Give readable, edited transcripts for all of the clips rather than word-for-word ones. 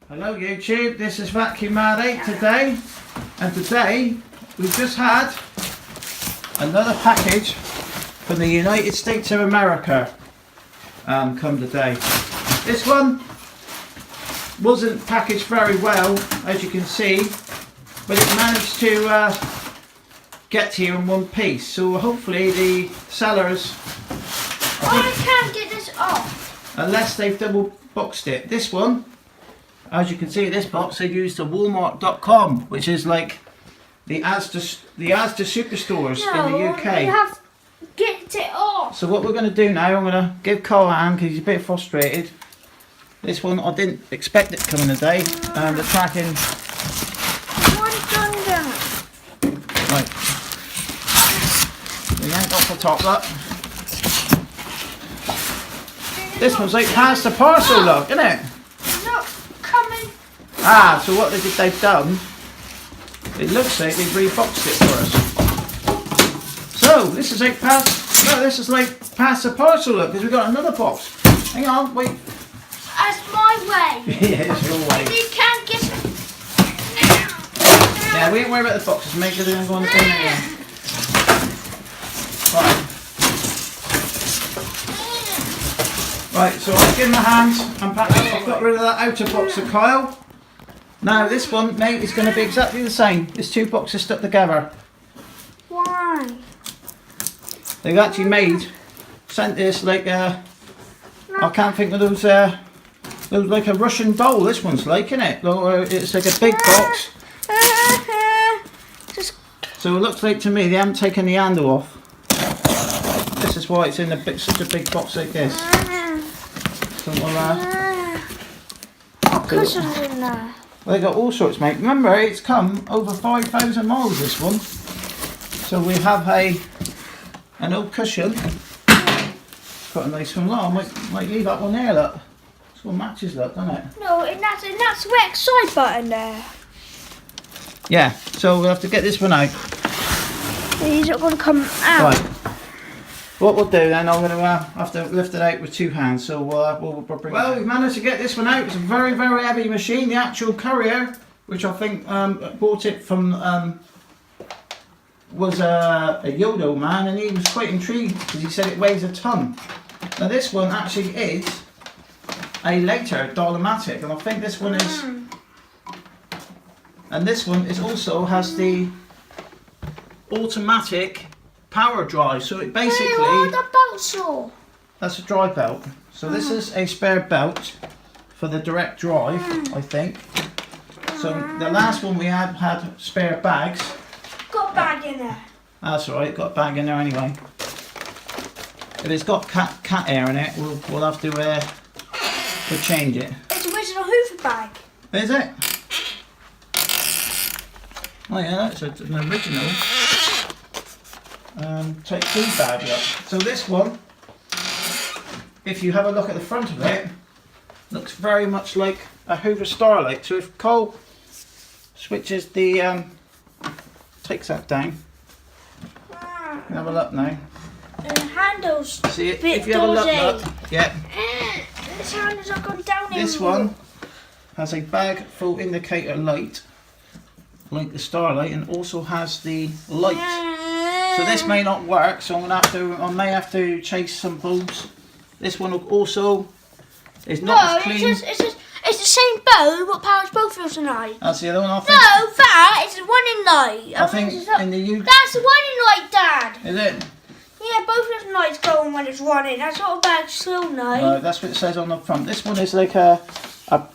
Hello YouTube, this is Dial-a-Matic today, and today we've just had another package from the United States of America come today. This one wasn't packaged very well, as you can see, but it managed to get here in one piece, so hopefully the sellers, I can't get this off unless they've double boxed it. This one, as you can see in this box, they've used the Walmart.com, which is like the Asda superstores in the UK. You have to get it off. So what we're going to do now, I'm going to give Carl a hand because he's a bit frustrated. This one, I didn't expect it coming today. The tracking. Right. We yank off the top, look. This one's like past the parcel, look, isn't it? Ah, so what they've done, it looks like they've reboxed it for us. So this is like past the parcel, look, because we've got another box. Hang on, wait. That's my way. Yeah, it's your way. You can't get it. Yeah, we ain't worried about the boxes, make sure they don't go on the thing again. Right, so I'll give him a hand. I've got rid of that outer box of Kyle. Now this one, mate, is going to be exactly the same. There's two boxes stuck together. Why? They've actually sent this like I can't think of those like a Russian doll. This one's like, isn't it? It's like a big box. So it looks like to me they haven't taken the handle off. This is why it's in such a big box like this. So cushions in there. They got all sorts, mate. Remember, it's come over 5,000 miles, this one. So we have an old cushion. Got a nice one. Look, I might leave that one there, look. This one matches, look, doesn't it? No, and that's the red side button there. Yeah, so we'll have to get this one out. These are going to come out. Right. What we'll do then, I'm going to have to lift it out with two hands, so we'll bring it. Well, we've managed to get this one out. It's a very, very heavy machine. The actual courier, which I think bought it from, was a Yodo man, and he was quite intrigued because he said it weighs a ton. Now this one actually is a later Dial-a-Matic, and I think this one is, and this one is also has the automatic power drive, so it basically, the belt saw. That's a drive belt. So this is a spare belt for the direct drive, I think. So the last one we had spare bags. Got a bag in there. That's alright, got a bag in there anyway. If it's got cat air in it, we'll have to we'll change it. It's original Hoover bag. Is it? Oh yeah, that's an original. Take two bag up. So this one, if you have a look at the front of it, looks very much like a Hoover Starlight. So if Cole switches the takes that down, have a look now. And the handles. See it? If you have a look, yeah. This handles are going down. This one has a bag full indicator light, like the Starlight, and also has the light. So this may not work, so I may have to chase some bulbs. This one also is not as clean. It's the same bulb what powers both of us tonight. That's the other one, I think. No, that is the one in light. I think in the UK. That's the one in light, Dad. Is it? Yeah, both of those lights go on when it's running. That's not a bad slow night. Right, that's what it says on the front. This one is like a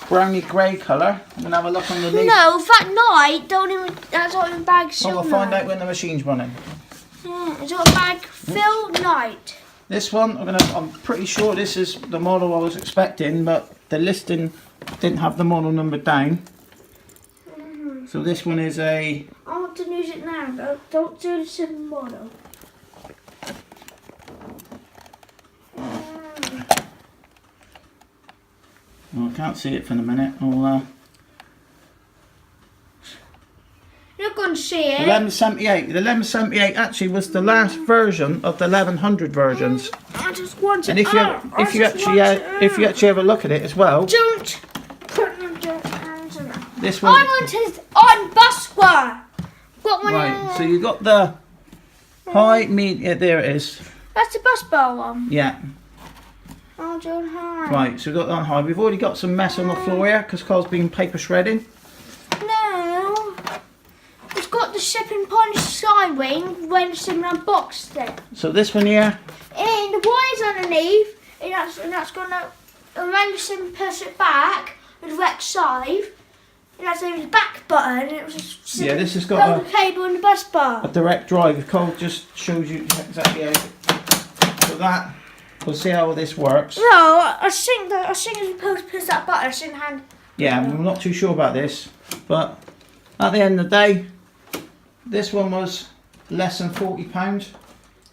browny grey colour. I'm going to have a look underneath. No, that light, that's not even bag slow. Well, we'll find out when the machine's running. Yeah, it's not a bag fill night. This one, I'm pretty sure this is the model I was expecting, but the listing didn't have the model number down. So this one is a... I want to use it now, though. Don't do the same model. Well, I can't see it for the minute. You're going to see it. 1178. The 1178 actually was the last version of the 1100 versions. I want just want it. And if you actually have a look at it as well, Don't put your dirty hands on it. this one. I want it on bus bar. Got one. Right. So you got the high, medium. Yeah, there it is. That's the bus bar one. Yeah. Oh, John, hi. Right. So we've got that on high. We've already got some mess on the floor here because Carl's been paper shredding. No. It's got the shipping punch side wing when someone unboxed it. So this one here. And the wires underneath, and that's gonna arrange and push it back with the wreck side. And that's over the back button. And it was just Yeah, this has got the cable in the bus bar. a direct drive. Carl just shows you exactly how. So that. We'll see how this works. No, I think it's supposed to push that button. I shouldn't hand. Yeah, I'm not too sure about this, but at the end of the day, this one was less than £40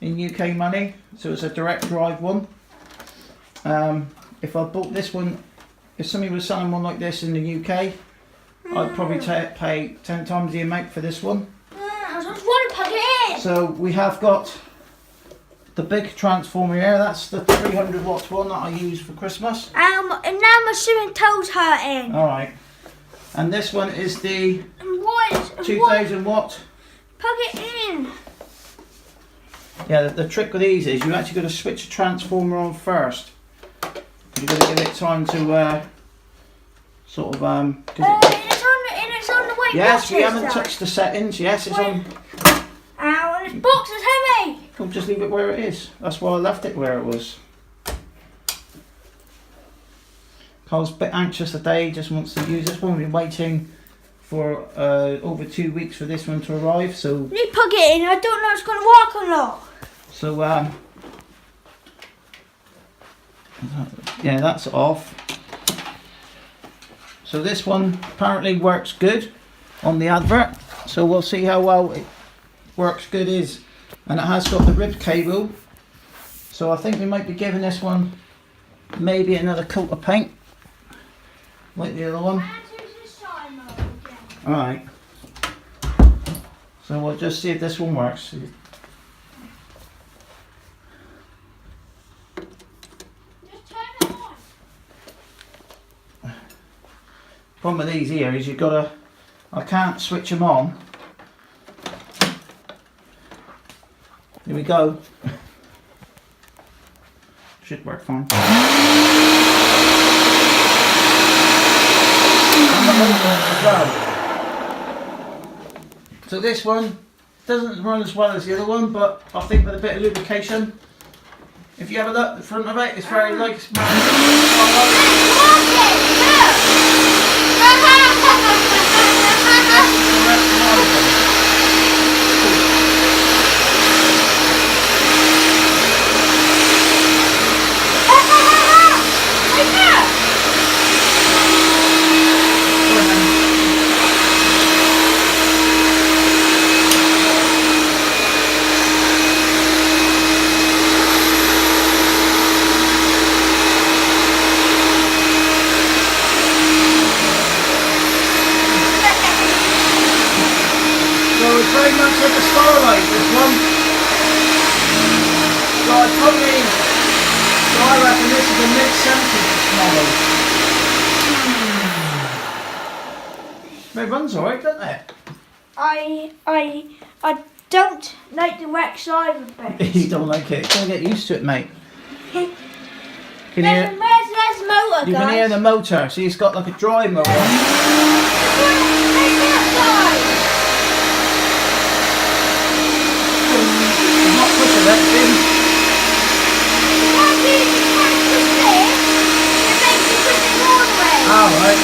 in UK money, so it's a direct drive one. If I bought this one, if somebody was selling one like this in the UK, I'd probably pay 10 times the amount for this one. I just want to plug it in. So we have got the big transformer here. That's the 300 watts one that I use for Christmas. And now my swimming toes hurting. All right. And this one is the And what? 2000 watt. Plug it in. Yeah, the trick with these is you actually got to switch the transformer on first. You've got to give it time to sort of It's on the way. yes, we haven't touched the settings. Yes, it's on. Ow, and this box is heavy. I'll just leave it where it is. That's why I left it where it was. Carl's a bit anxious today. He just wants to use this one. We've been waiting for over 2 weeks for this one to arrive. So You plug it in. I don't know if it's going to work or not. So yeah, that's off. So this one apparently works good on the advert. So we'll see how well it works good is. And it has got the ribbed cable. So I think we might be giving this one maybe another coat of paint. Like the other one. Alright. So we'll just see if this one works. Problem with these here is you've got to, I can't switch them on. Here we go. Should work fine. So this one doesn't run as well as the other one, but I think with a bit of lubrication, if you have a look at the front of it, it's very like. Very much like a Starlight, this one. So I reckon this is a mid-70s model. It runs alright, doesn't it? I don't like the wreck side of it. You don't like it. You're going to get used to it, mate. Where's the motor, You can hear the motor. See, it's got like a dry motor. Not pushing that in. Alright.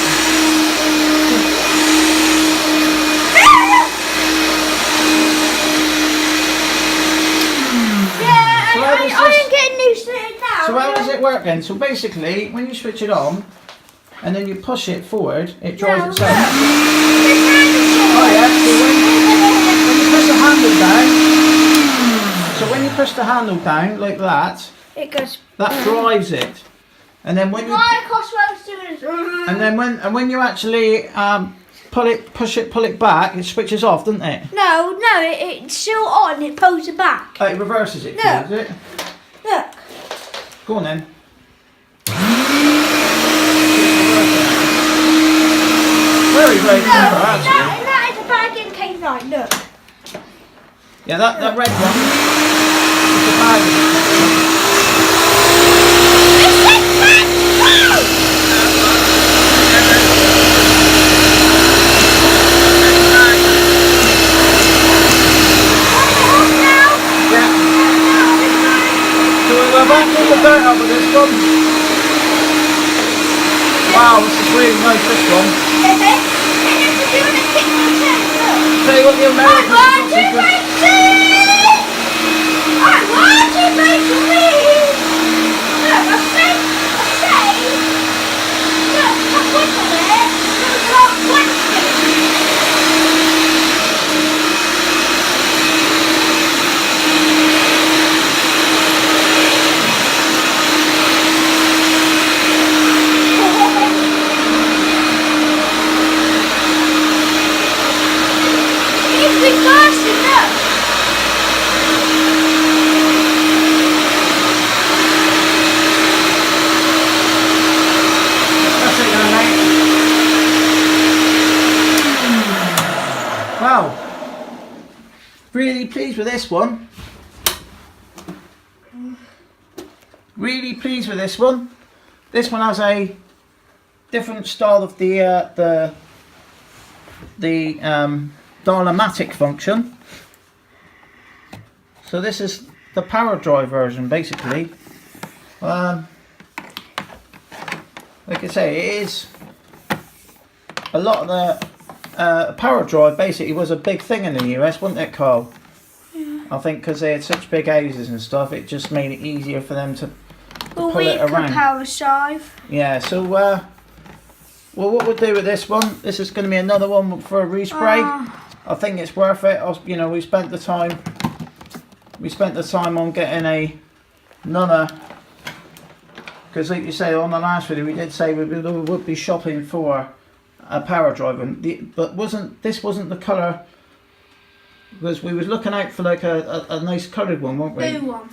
I am getting used to it now. So how does it work then? So basically, when you switch it on, and then you push it forward, it drives itself. Oh yeah, so when you push the handle down, so when you push the handle down like that, it goes. That drives it. And then when you when you actually pull it back, it switches off, doesn't it? No, it's still on. It pulls it back. It reverses it. Look. Does it? Look. Go on then. Very, very clever, actually. That is a bag in case right, look. Yeah, that red one is the bag. We're back in the dirt up with this one. Wow, this is really nice, this one. Tell you what the Americans Wow, really pleased with this one. Really pleased with this one. This one has a different style of the Dial-a-Matic function. So this is the power drive version, basically. Like I say, it is a lot of the power drive basically was a big thing in the US, wasn't it, Carl? Yeah. I think because they had such big houses and stuff, it just made it easier for them to pull it around. Power drive. Yeah, so well, what we'll do with this one, this is going to be another one for a respray. I think it's worth it. You know, we spent the time on getting another, because like you say on the last video, we did say we would be shopping for a power drive, but this wasn't the colour, because we was looking out for like a nice coloured one, weren't we? Blue one.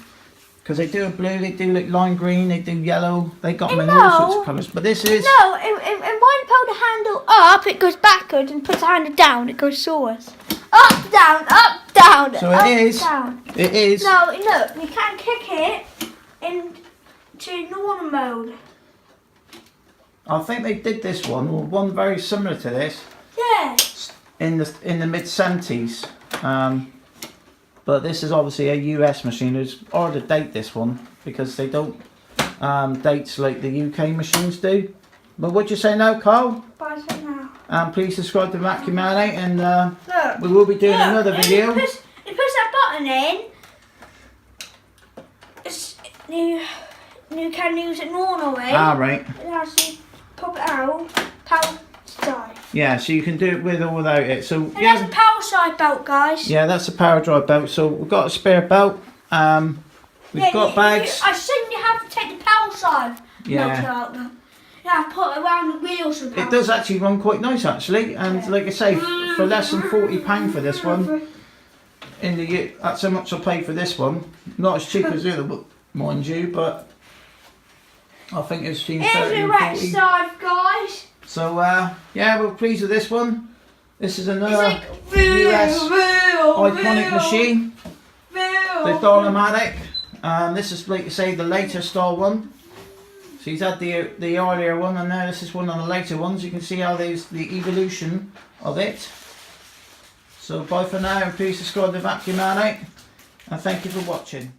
Because they do a blue, they do like lime green, they do yellow, they got them in all sorts of colours. But this is and when you pull the handle up, it goes backwards, and put the handle down, it goes forwards. Up, down, up, down. So up, it is. Down. It is. No, look, you can't kick it into normal mode. I think they did this one, or one very similar to this. Yeah. In the mid-70s. But this is obviously a US machine. It's hard to date this one because they don't dates like the UK machines do. But what do you say now, Carl? What do I say now? Please subscribe to Vacuum Alley, and look, we will be doing another video. It puts that button in. You can use it normally. Ah, right. And actually pop it out. Power side. Yeah, so you can do it with or without it. So and there's a power side belt, guys. Yeah, that's a power drive belt. So we've got a spare belt. We've got bags. I think you have to take the power side. Yeah. You have to put it around the wheels. It does actually run quite nice, actually, and like I say, for less than £40 for this one, that's how much I paid for this one. Not as cheap as the other, mind you, but I think it's between 30 and 40. Here's the side, guys. So yeah, we're pleased with this one. This is another US iconic machine, the Dial-a-Matic. This is, like I say, the later style one. So he's had the earlier one, and now this is one of the later ones. You can see how there's the evolution of it. So bye for now, and please subscribe to Vacuum Alley, and thank you for watching.